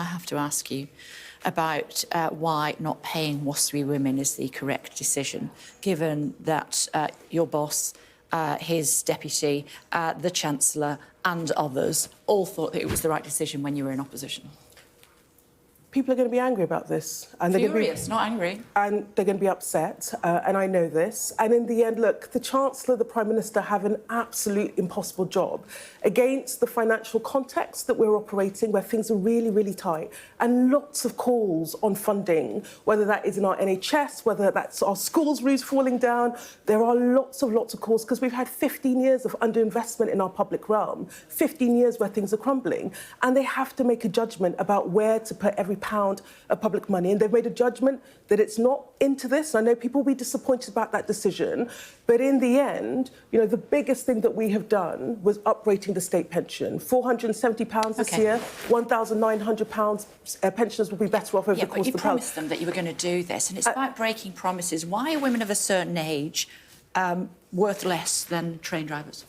I have to ask you about why not paying WASPI women is the correct decision, given that your boss, his deputy, the Chancellor and others all thought that it was the right decision when you were in opposition. People are going to be angry about this. And they're Furious, not angry. And they're going to be upset, and I know this. And in the end, look, the Chancellor, the Prime Minister have an absolute impossible job against the financial context that we're operating, where things are really, really tight, and lots of calls on funding, whether that is in our NHS, whether that's our schools roofs falling down. There are lots of calls, because we've had 15 years of underinvestment in our public realm, 15 years where things are crumbling, and they have to make a judgment about where to put every pound of public money. And they've made a judgment that it's not into this. I know people will be disappointed about that decision, but in the end, you know, the biggest thing that we have done was uprating the state pension. £470 this year, £1,900 pensioners will be better off over the course of the you promised them that you were going to do this, and it's about breaking promises. Why are women of a certain age worth less than train drivers?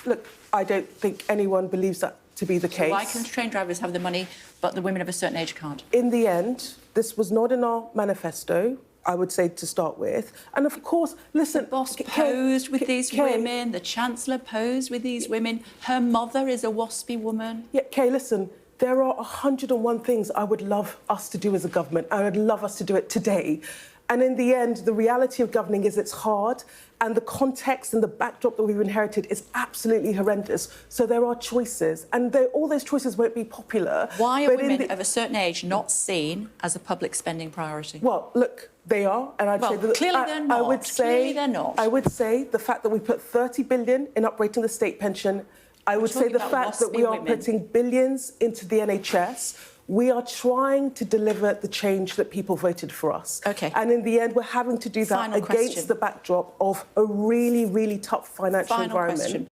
Look, I don't think anyone believes that to be the case. Why can train drivers have the money, but the women of a certain age can't? In the end, this was not in our manifesto, I would say, to start with. And of course, listen... The boss posed with these women, the Chancellor posed with these women, her mother is a WASPI woman. Yeah, Kay, listen, there are 101 things I would love us to do as a government. I would love us to do it today. And in the end, the reality of governing is it's hard, and the context and the backdrop that we've inherited is absolutely horrendous. So there are choices, and all those choices won't be popular. Why are women of a certain age not seen as a public spending priority? Well, look, they are, and I'd say that clearly they're not. Clearly they're not. I would say the fact that we put 30 billion in uprating the state pension. I would say the fact that we are putting billions into the NHS. We are trying to deliver the change that people voted for us. OK. And in the end, we're having to do that against the backdrop of a really, really tough financial environment.